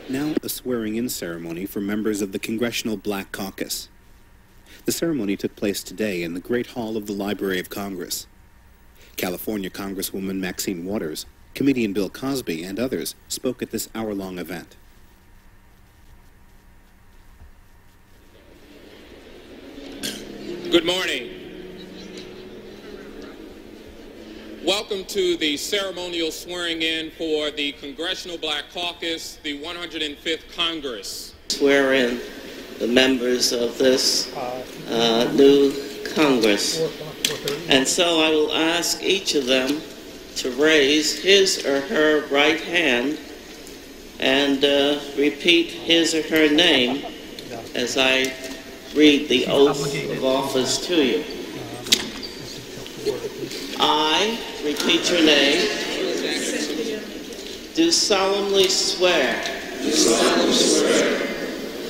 Now a swearing-in ceremony for members of the Congressional Black Caucus. The ceremony took place today in the Great Hall of the Library of Congress. California Congresswoman Maxine Waters, comedian Bill Cosby, and others spoke at this hour-long event. Good morning. Welcome to the ceremonial swearing-in for the Congressional Black Caucus, the 105th Congress. Swear in the members of this new Congress. And so I will ask each of them to raise his or her right hand and repeat his or her name as I read the oath of office to you. I, repeat your name, do solemnly swear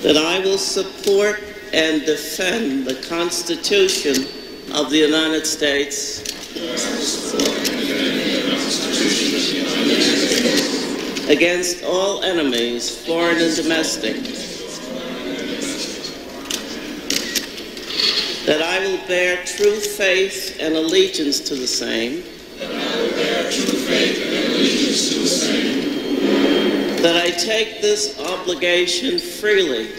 that I will support and defend the Constitution of the United States against all enemies, foreign and domestic, that I will bear true faith and allegiance to the same, that I take this obligation freely,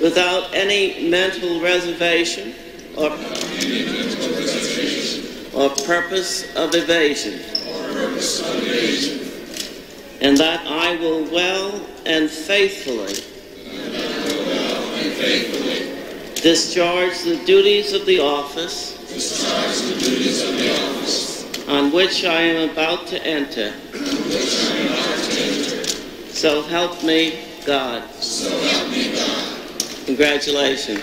without any mental reservation or purpose of evasion, and that I will well and faithfully discharge the duties of the office on which I am about to enter. So help me God. Congratulations.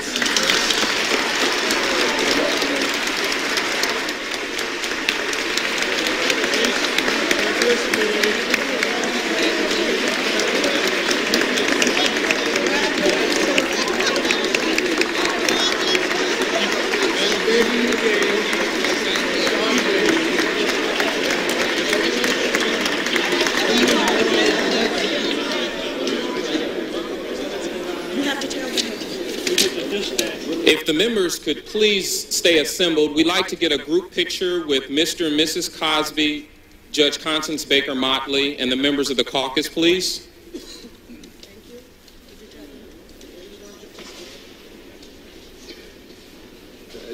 If the members could please stay assembled, we'd like to get a group picture with Mr. and Mrs. Cosby, Judge Constance Baker Motley, and the members of the caucus, please.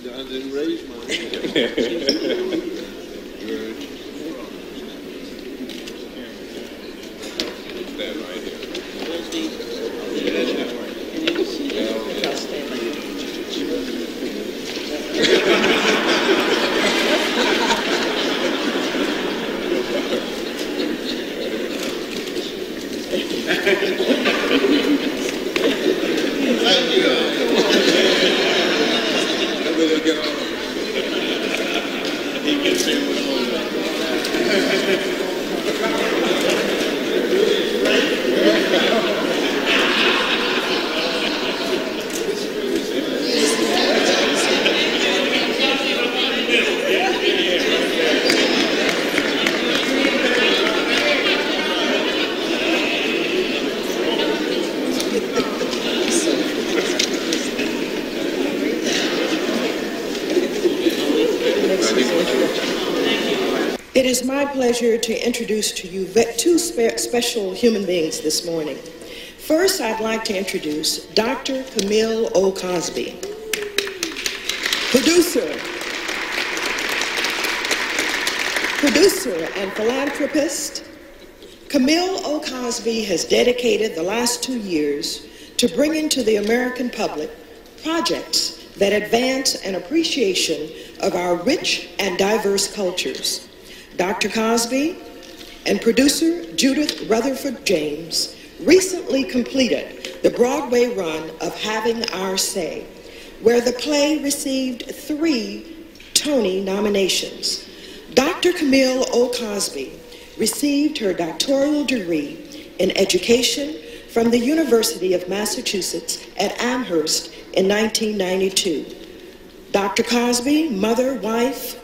I didn't raise my hand. That right here. Thank you. He gets in with all that. It is my pleasure to introduce to you two special human beings this morning. First, I'd like to introduce Dr. Camille O. Cosby, producer and philanthropist. Camille O. Cosby has dedicated the last 2 years to bringing to the American public projects that advance an appreciation of our rich and diverse cultures. Dr. Cosby and producer Judith Rutherford James recently completed the Broadway run of Having Our Say, where the play received 3 Tony nominations. Dr. Camille O. Cosby received her doctoral degree in education from the University of Massachusetts at Amherst in 1992. Dr. Cosby, mother, wife,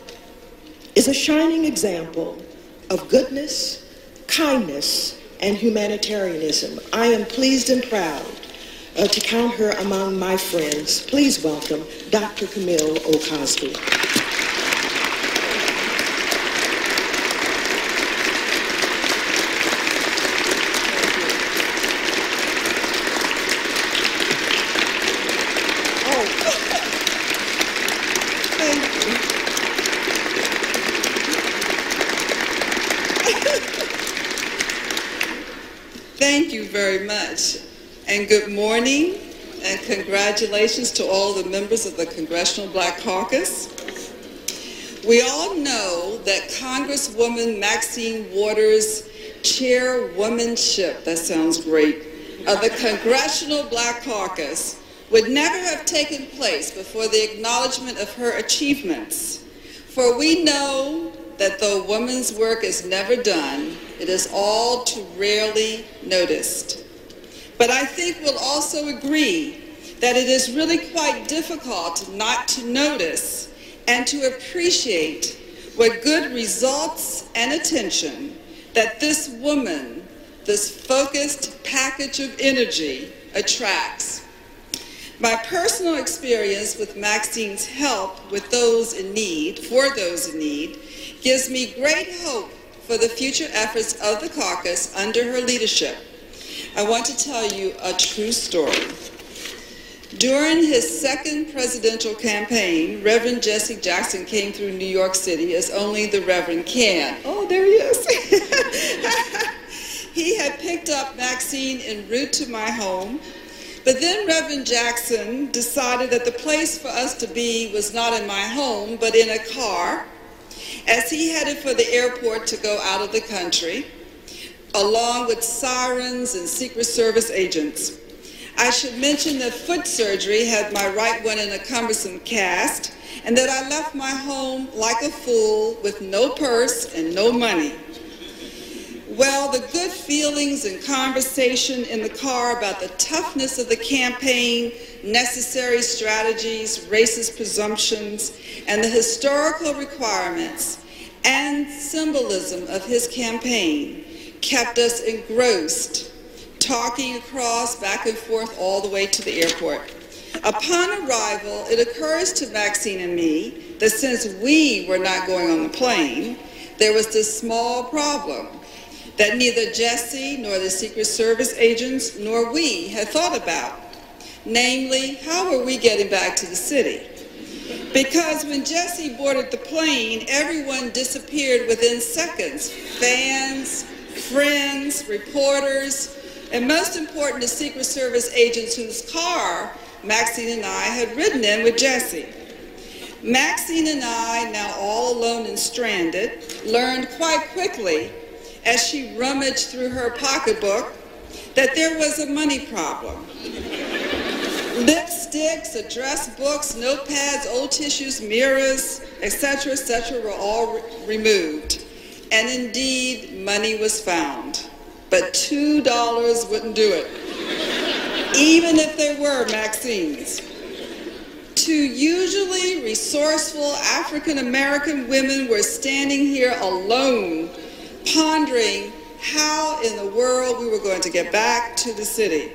is a shining example of goodness, kindness, and humanitarianism. I am pleased and proud to count her among my friends. Please welcome Dr. Camille O. Cosby. Thank you very much, and good morning, and congratulations to all the members of the Congressional Black Caucus. We all know that Congresswoman Maxine Waters' chairwomanship, that sounds great, of the Congressional Black Caucus would never have taken place before the acknowledgement of her achievements. For we know that though women's work is never done, it is all too rarely noticed. But I think we'll also agree that it is really quite difficult not to notice and to appreciate what good results and attention that this woman, this focused package of energy, attracts. My personal experience with Maxine's help with those in need, for those in need, gives me great hope for the future efforts of the caucus under her leadership. I want to tell you a true story. During his second presidential campaign, Reverend Jesse Jackson came through New York City as only the Reverend can. Oh, there he is. He had picked up Maxine en route to my home, but then Reverend Jackson decided that the place for us to be was not in my home, but in a car, as he headed for the airport to go out of the country, along with sirens and Secret Service agents. I should mention that foot surgery had my right one in a cumbersome cast, and that I left my home like a fool with no purse and no money. Well, the good feelings and conversation in the car about the toughness of the campaign, necessary strategies, racist presumptions, and the historical requirements and symbolism of his campaign kept us engrossed, talking across back and forth all the way to the airport. Upon arrival, it occurs to Maxine and me that since we were not going on the plane, there was this small problem that neither Jesse nor the Secret Service agents nor we had thought about. Namely, how were we getting back to the city? Because when Jesse boarded the plane, everyone disappeared within seconds. Fans, friends, reporters, and most important, the Secret Service agents whose car Maxine and I had ridden in with Jesse. Maxine and I, now all alone and stranded, learned quite quickly as she rummaged through her pocketbook that there was a money problem. Lipsticks, address books, notepads, old tissues, mirrors, etc., were all removed. And indeed, money was found. But $2 wouldn't do it, even if they were Maxine's. Two usually resourceful African-American women were standing here alone, pondering how in the world we were going to get back to the city,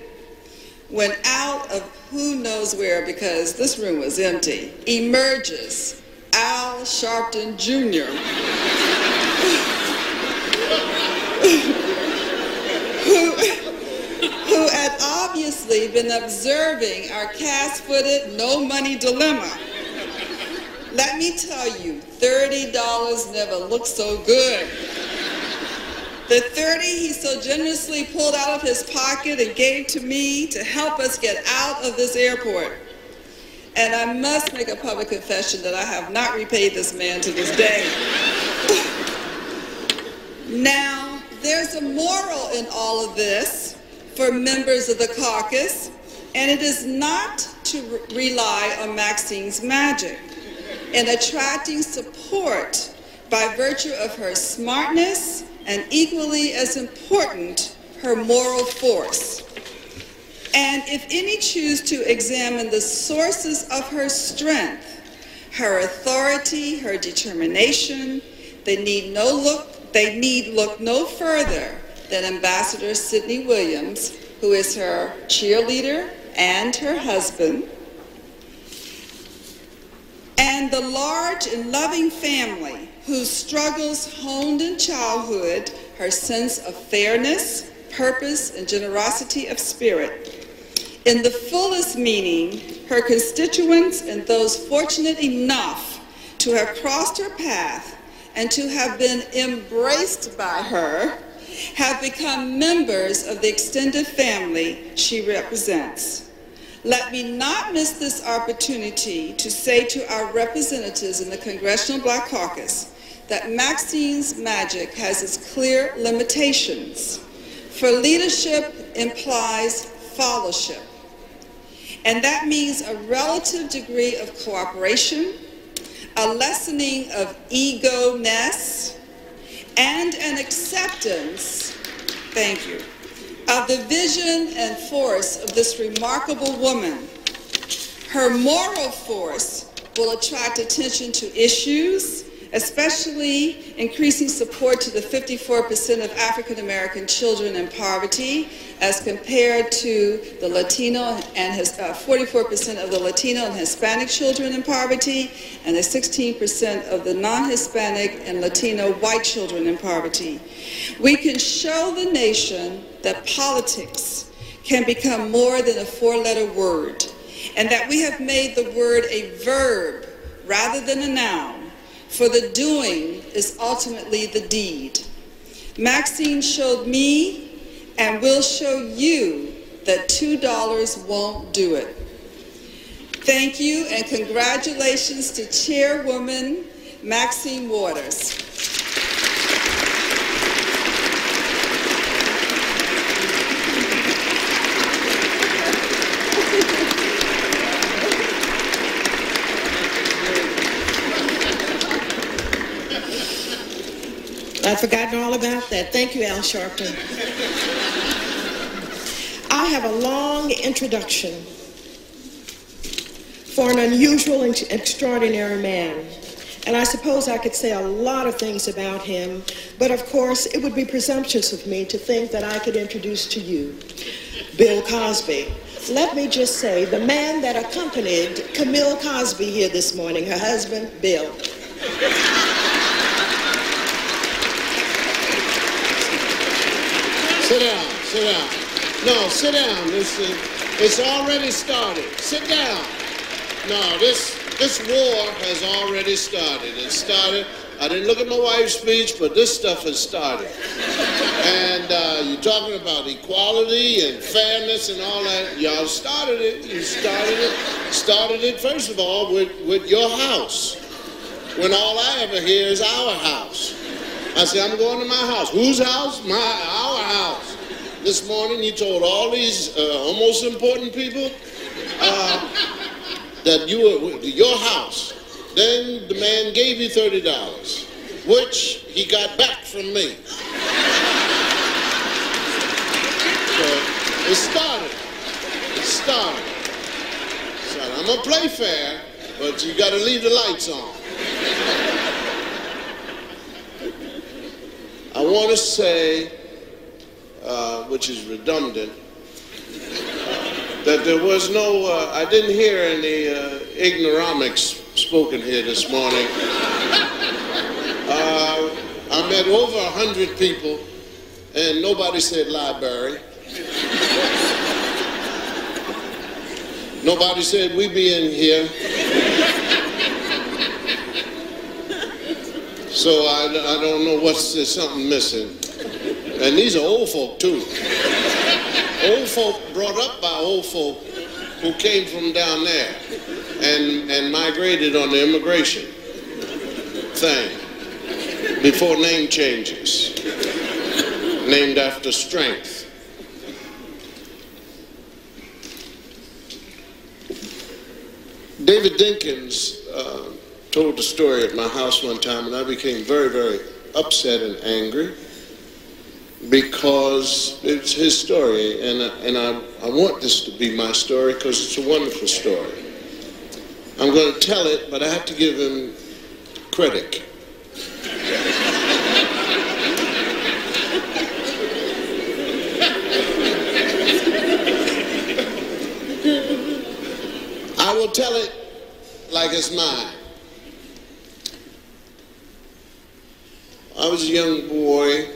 when out of who knows where, because this room was empty, emerges Al Sharpton Jr., who had obviously been observing our cast-footed, no-money dilemma. Let me tell you, $30 never looked so good. The 30 he so generously pulled out of his pocket and gave to me to help us get out of this airport. And I must make a public confession that I have not repaid this man to this day. Now, there's a moral in all of this for members of the caucus, and it is not to rely on Maxine's magic in attracting support by virtue of her smartness and, equally as important, her moral force. And if any choose to examine the sources of her strength, her authority, her determination, they need they need look no further than Ambassador Sidney Williams, who is her cheerleader and her husband, and the large and loving family whose struggles honed in childhood her sense of fairness, purpose, and generosity of spirit. In the fullest meaning, her constituents and those fortunate enough to have crossed her path and to have been embraced by her have become members of the extended family she represents. Let me not miss this opportunity to say to our representatives in the Congressional Black Caucus that Maxine's magic has its clear limitations. For leadership implies fellowship, and that means a relative degree of cooperation, a lessening of ego-ness, and an acceptance, thank you, of the vision and force of this remarkable woman. Her moral force will attract attention to issues, especially increasing support to the 54% of African American children in poverty as compared to the Latino and 44% of the Latino and Hispanic children in poverty, and the 16% of the non-Hispanic and Latino white children in poverty. We can show the nation that politics can become more than a four-letter word, and that we have made the word a verb rather than a noun, for the doing is ultimately the deed. Maxine showed me and will show you that $2 won't do it. Thank you and congratulations to Chairwoman Maxine Waters. I'd forgotten all about that. Thank you, Al Sharpton. I have a long introduction for an unusual and extraordinary man. And I suppose I could say a lot of things about him, but of course it would be presumptuous of me to think that I could introduce to you Bill Cosby. Let me just say, the man that accompanied Camille Cosby here this morning, her husband, Bill. Sit down, sit down. No, sit down. It's already started. Sit down. No, this war has already started. It started. I didn't look at my wife's speech, but this stuff has started. And you're talking about equality and fairness and all that. Y'all started it. You started it first of all with your house. When all I ever hear is our house. I say, I'm going to my house. Whose house? Our house. This morning you told all these almost important people that you were your house. Then the man gave you $30, which he got back from me. So it started. It started. So I'm gonna play fair, but you gotta leave the lights on. I want to say, which is redundant, that there was no, I didn't hear any ignoramics spoken here this morning. I met over 100 people, and nobody said library. Nobody said we be in here. So I don't know there's something missing. And these are old folk too. Old folk brought up by old folk who came from down there and migrated on the immigration thing before name changes, named after strength. David Dinkins told the story at my house one time, and I became very, very upset and angry because it's his story, and I want this to be my story because it's a wonderful story. I'm going to tell it, but I have to give him credit. will tell it like it's mine. I was a young boy,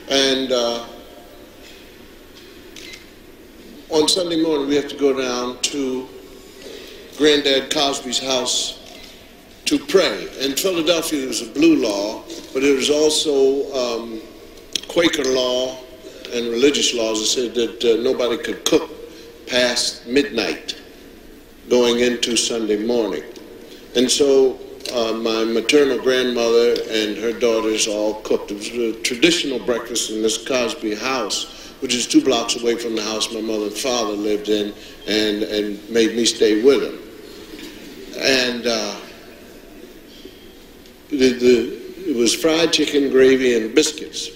and on Sunday morning we have to go down to Granddad Cosby's house to pray. In Philadelphia there was a blue law, but there was also Quaker law and religious laws that said that nobody could cook past midnight going into Sunday morning. And so my maternal grandmother and her daughters all cooked. It was a traditional breakfast in this Cosby house, which is 2 blocks away from the house my mother and father lived in, and made me stay with them. And it was fried chicken, gravy, and biscuits.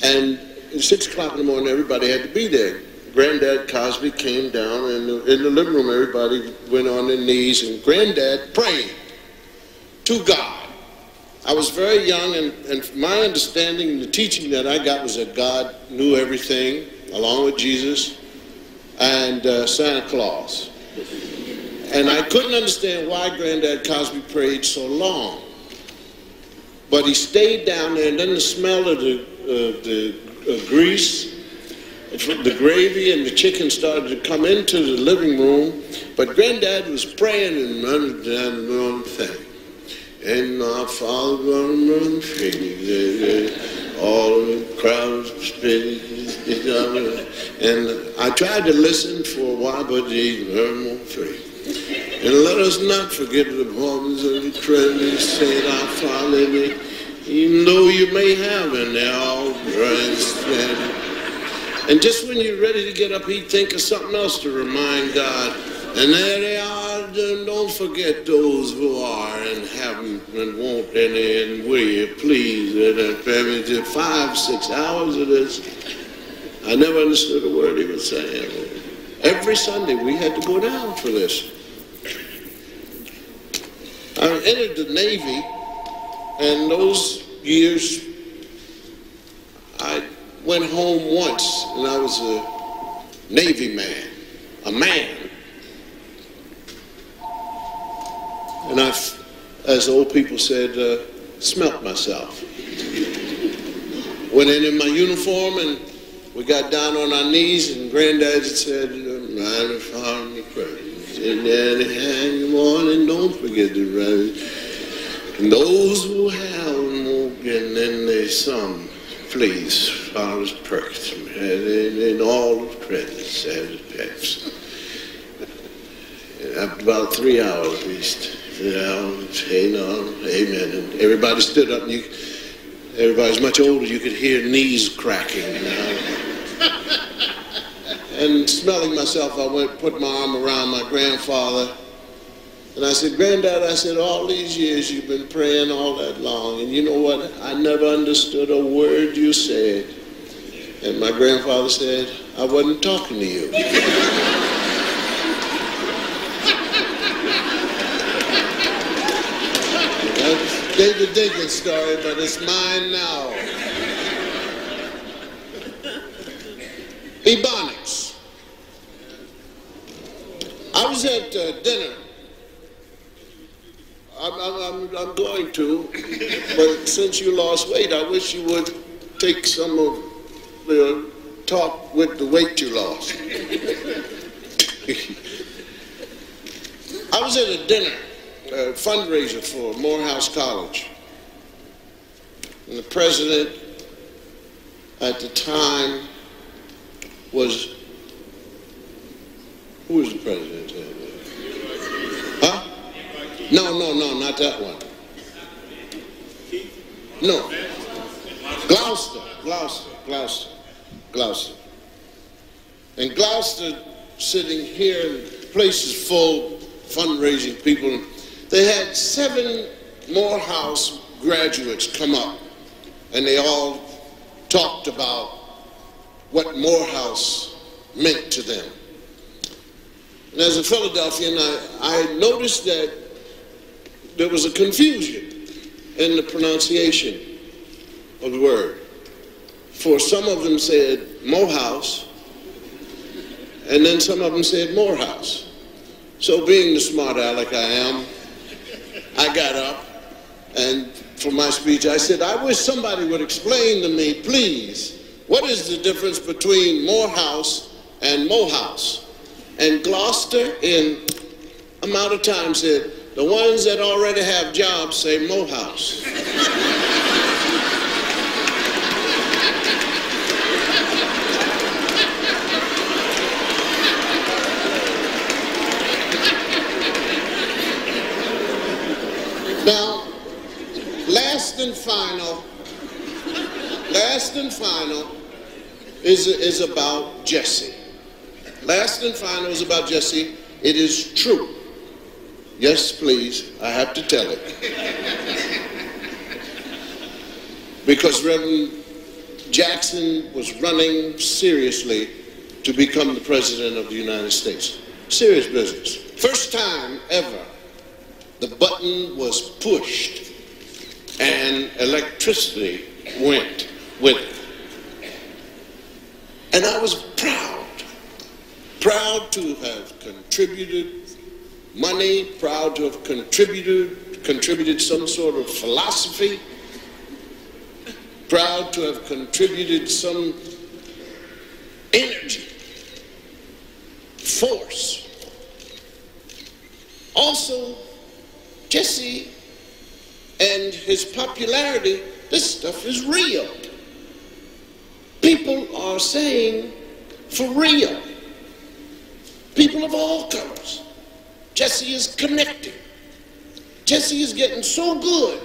And at 6 o'clock in the morning, everybody had to be there. Granddad Cosby came down, and in the living room, everybody went on their knees, and Granddad prayed to God. I was very young, and from my understanding, the teaching that I got was that God knew everything, along with Jesus and Santa Claus. And I couldn't understand why Granddad Cosby prayed so long. But he stayed down there, and then the smell of the grease, the gravy and the chicken started to come into the living room, but Granddad was praying and running down the wrong thing. And my father running all of the crowd spitting, and I tried to listen for a while, but he learned more free. And let us not forget the problems of the Trinity, said our Father, even though you may have, and they're all grandstanding. And just when you're ready to get up, he'd think of something else to remind God. And there they are. Don't forget those who are and haven't and won't any, and will you please. And 5, 6 hours of this, I never understood a word he was saying. Every Sunday we had to go down for this. I entered the Navy, and those years I went home once, and I was a Navy man, a man. And I, as old people said, smelt myself. Went in my uniform, and we got down on our knees, and Granddad said, "Right in front of the presence, and then hang them on, and don't forget to write. And those who have won't get in there some." Please, Father's perks, and all the presents as pets. After about 3 hours, we sit down, amen, and everybody stood up, and everybody's much older, you could hear knees cracking. And smelling myself, I went, put my arm around my grandfather, and I said, "Granddad," I said, "all these years you've been praying all that long, and you know what? I never understood a word you said." And my grandfather said, "I wasn't talking to you." That's David Dinkins' story, but it's mine now. Ebonics. I was at dinner. I'm going to, but since you lost weight, I wish you would take some of the talk with the weight you lost. I was at a dinner, a fundraiser for Morehouse College, and the president at the time was, who was the president? Huh? No, not that one. No. Gloucester. And Gloucester, sitting here, and places full, fundraising people, they had 7 Morehouse graduates come up, and they all talked about what Morehouse meant to them. And as a Philadelphian, I noticed that there was a confusion in the pronunciation of the word. For some of them said Morehouse, And then some of them said Morehouse. So being the smart aleck I am, I got up, and for my speech I said, I wish somebody would explain to me, please, what is the difference between Morehouse and Morehouse? And Gloucester, in amount of time, said, the ones that already have jobs say Morehouse. Now, last and final is about Jesse. Last and final is about Jesse. It is true. Yes, please, I have to tell it. Because Reverend Jackson was running seriously to become the President of the United States. Serious business. First time ever the button was pushed and electricity went with it. And I was proud to have contributed money, proud to have contributed some sort of philosophy, proud to have contributed some energy, force. Also, Jesse and his popularity, this stuff is real. People are saying, for real. People of all colors. Jesse is connecting. Jesse is getting so good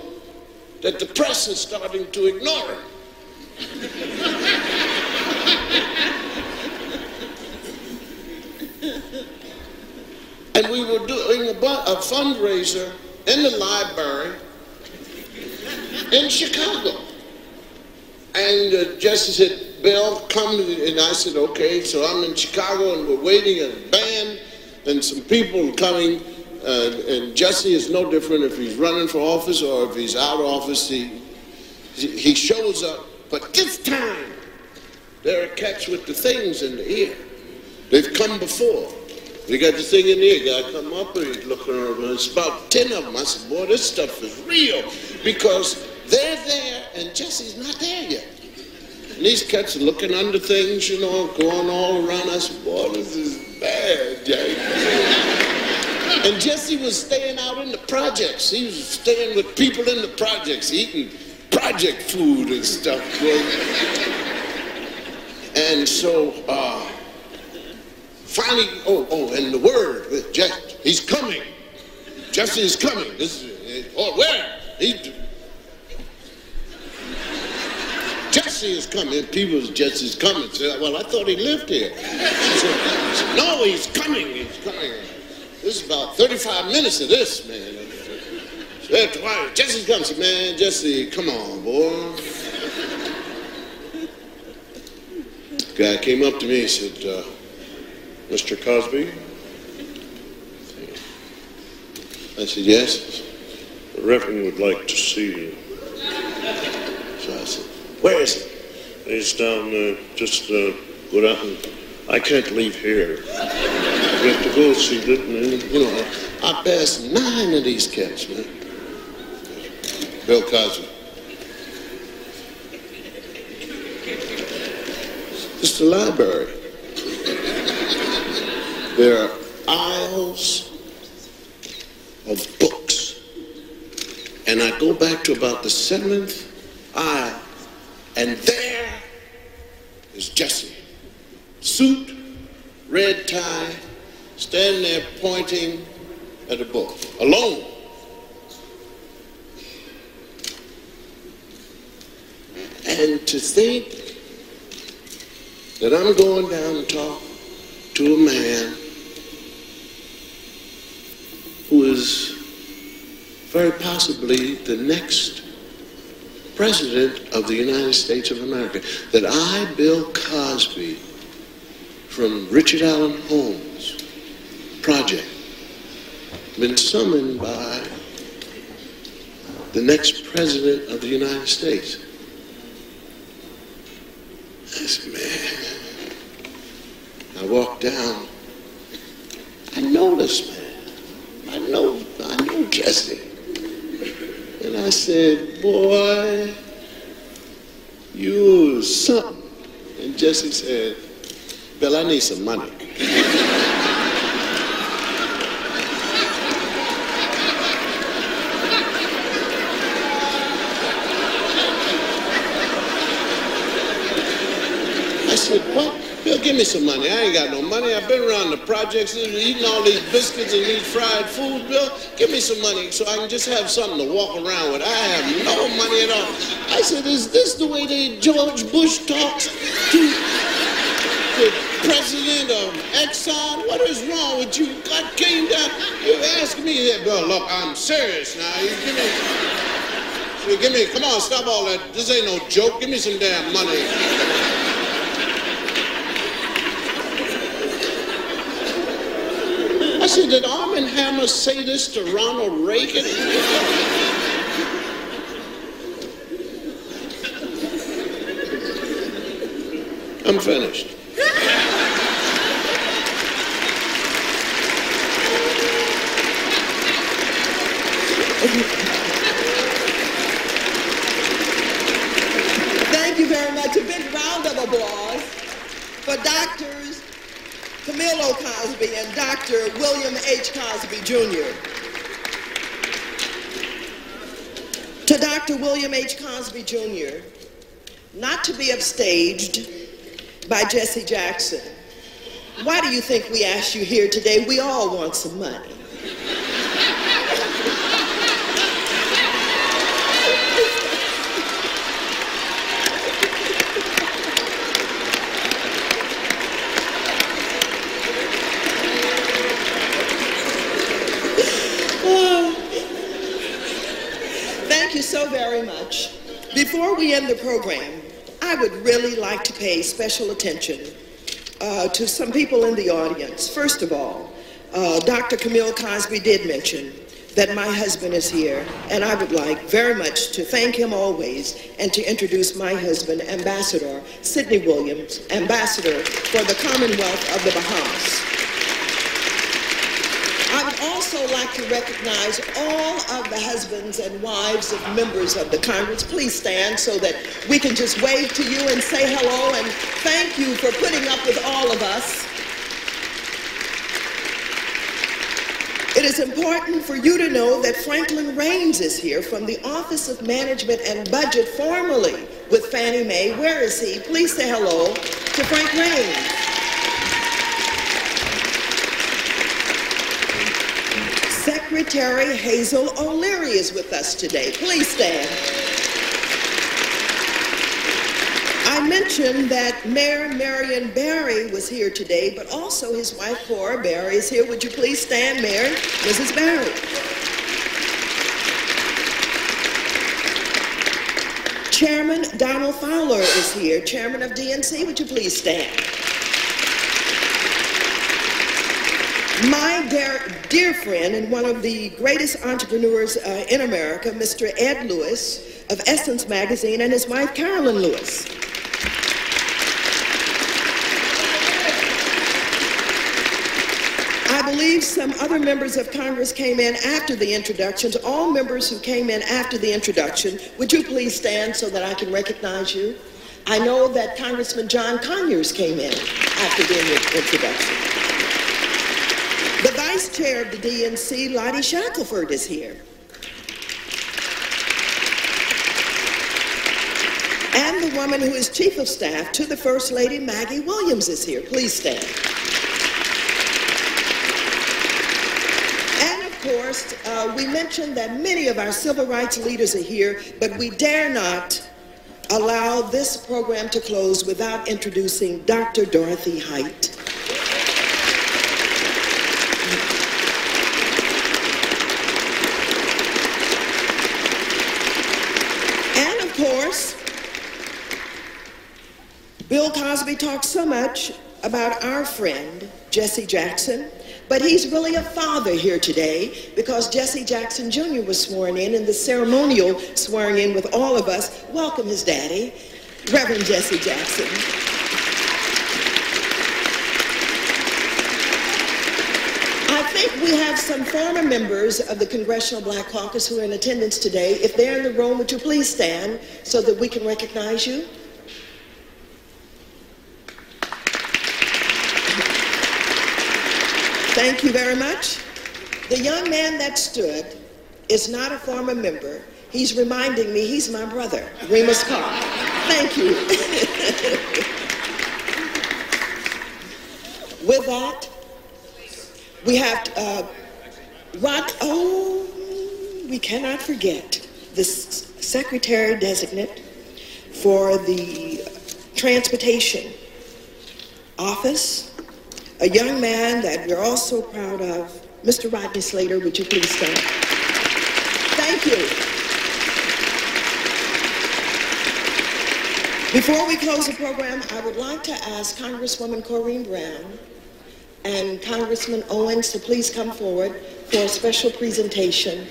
that the press is starting to ignore him. And we were doing a fundraiser in the library in Chicago. And Jesse said, Bill, come, and I said, okay. So I'm in Chicago, and we're waiting at a band, and some people coming, and Jesse is no different if he's running for office or if he's out of office. He shows up, but this time, there are cats with the things in the ear. They've come before. They got the thing in the ear. Guy come up, and he's looking around. It's about 10 of them. I said, boy, this stuff is real, because they're there, and Jesse's not there yet. And these cats are looking under things, you know, going all around. I said, boy, this is bad, Jay. And Jesse was staying out in the projects. He was staying with people in the projects, eating project food and stuff. And so, finally, and the word, he's coming. Jesse is coming. Where? Jesse is coming. People, Jesse's coming. Said, well, I thought he lived here. She said, no, he's coming. He's coming. This is about 35 minutes of this, man. Said, Jesse's coming. I said, man, Jesse, come on, boy. The guy came up to me and said, Mr. Cosby? I said, yes. The Reverend would like to see you. So I said, where is he? He's down there. Just go down. I can't leave here. We have to go see it, man. You know, I passed 9 of these cats, man. Bill Cosby. It's the library. There are aisles of books. And I go back to about the 7th aisle, and there is Jesse. Suit, red tie, standing there pointing at a book, alone. And to think that I'm going down and talk to a man who is very possibly the next President of the United States of America, that I, Bill Cosby, from Richard Allen Holmes' project, been summoned by the next President of the United States. I said, man, I walked down. I know this man. I know Jesse. And I said, boy, you something. And Jesse said, Bill, I need some money. I said, what? Bill, give me some money. I ain't got no money. I've been around the projects eating all these biscuits and these fried foods. Bill, give me some money so I can just have something to walk around with. I have no money at all. I said, is this the way George Bush talks to the president of Exxon? What is wrong with you? God came down. You ask me that, Bill, look, I'm serious now. You give me, come on, stop all that. This ain't no joke. Give me some damn money. I said, did Arm & Hammer say this to Ronald Reagan? I'm finished. Thank you very much. A big round of applause for Drs. Camille O. Cosby and Dr. William H. Cosby, Jr. To Dr. William H. Cosby, Jr., not to be upstaged by Jesse Jackson. Why do you think we asked you here today? We all want some money. Thank you so very much. Before we end the program, I would really like to pay special attention to some people in the audience. First of all, Dr. Camille Cosby did mention that my husband is here, and I would like very much to thank him always and to introduce my husband, Ambassador Sidney Williams, Ambassador for the Commonwealth of the Bahamas. I would also like to recognize all of the husbands and wives of members of the Congress. Please stand so that we can just wave to you and say hello and thank you for putting up with all of us. It is important for you to know that Franklin Raines is here from the Office of Management and Budget, formerly with Fannie Mae. Where is he? Please say hello to Frank Raines. Secretary Hazel O'Leary is with us today. Please stand. I mentioned that Mayor Marion Barry was here today, but also his wife Cora Barry is here. Would you please stand, Mayor, Mrs. Barry? Chairman Donald Fowler is here, Chairman of DNC. Would you please stand? My dear friend and one of the greatest entrepreneurs in America, Mr. Ed Lewis of Essence Magazine, and his wife Carolyn Lewis. I believe some other members of Congress came in after the introductions. All members who came in after the introduction, would you please stand so that I can recognize you? I know that Congressman John Conyers came in after the introduction. The Vice Chair of the DNC, Lottie Shackelford, is here. And the woman who is Chief of Staff to the First Lady, Maggie Williams, is here. Please stand. And of course, we mentioned that many of our civil rights leaders are here, but we dare not allow this program to close without introducing Dr. Dorothy Height. Bill Cosby talks so much about our friend, Jesse Jackson, but he's really a father here today because Jesse Jackson Jr. was sworn in the ceremonial swearing in with all of us. Welcome his daddy, Reverend Jesse Jackson. we have some former members of the Congressional Black Caucus who are in attendance today. If they're in the room, would you please stand so that we can recognize you? Thank you very much. The young man that stood is not a former member. He's reminding me he's my brother, Remus Carr. Thank you. With that, we have we cannot forget the Secretary Designate for the Transportation Office, a young man that we're all so proud of. Mr. Rodney Slater, would you please stand? Thank you. Before we close the program, I would like to ask Congresswoman Corrine Brown and Congressman Owens to please come forward for a special presentation.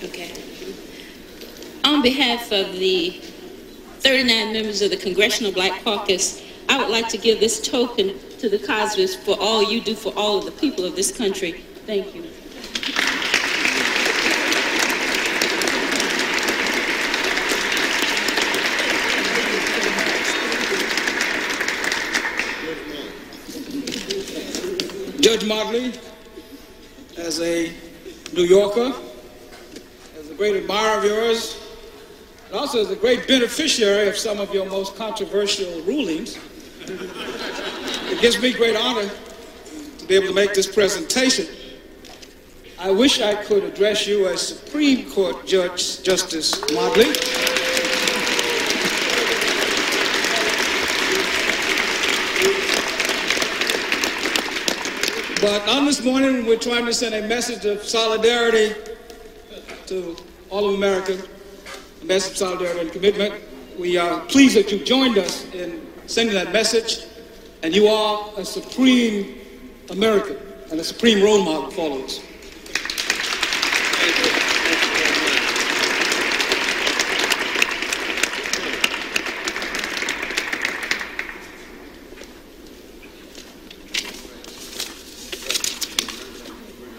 Okay. On behalf of the 39 members of the Congressional Black Caucus, I would like to give this token to the Cosbys for all you do for all of the people of this country. Thank you. Judge Motley, as a New Yorker, as a great admirer of yours, and also as a great beneficiary of some of your most controversial rulings, it gives me great honor to be able to make this presentation. I wish I could address you as Supreme Court Judge Justice Motley. But on this morning, we're trying to send a message of solidarity to all of America, a message of solidarity and commitment. We are pleased that you joined us in sending that message, and you are a supreme American and a supreme role model for all of us.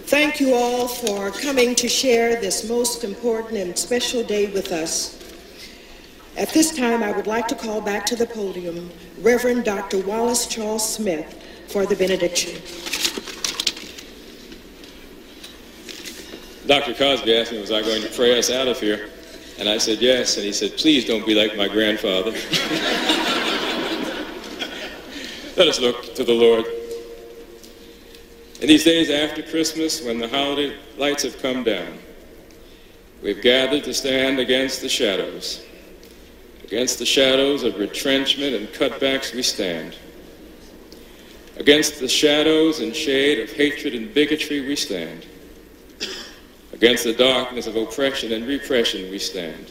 Thank you all for coming to share this most important and special day with us. At this time, I would like to call back to the podium Reverend Dr. Wallace Charles Smith for the benediction. Dr. Cosby asked me, was I going to pray us out of here? And I said yes, and he said, please don't be like my grandfather. Let us look to the Lord. In these days after Christmas, when the holiday lights have come down, we've gathered to stand against the shadows. Against the shadows of retrenchment and cutbacks we stand. Against the shadows and shade of hatred and bigotry we stand. Against the darkness of oppression and repression we stand.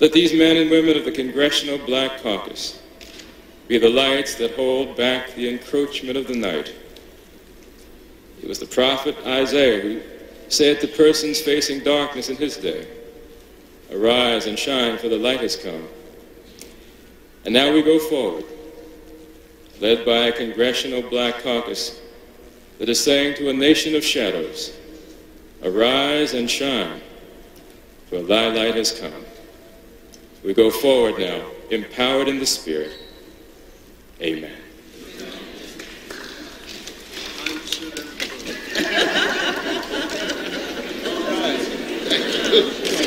Let these men and women of the Congressional Black Caucus be the lights that hold back the encroachment of the night. It was the prophet Isaiah who said to persons facing darkness in his day, arise and shine, for the light has come. And now we go forward, led by a Congressional Black Caucus that is saying to a nation of shadows, arise and shine, for thy light has come. We go forward now, empowered in the Spirit. Amen.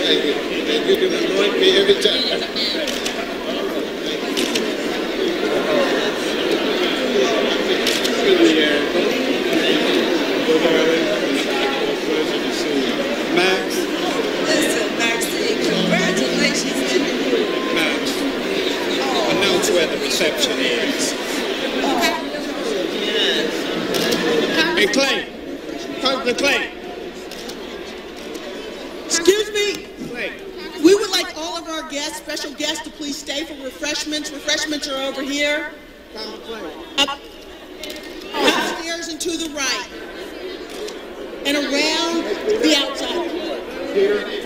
Thank you. Thank you to anoint me every time. Max. Listen, Maxine, congratulations to you. Max, announce where the reception is. Hey, Clay. Congressman Clay. Excuse me. We would like all of our guests, special guests, to please stay for refreshments. Refreshments are over here. Upstairs and to the right. and around the outside. Here.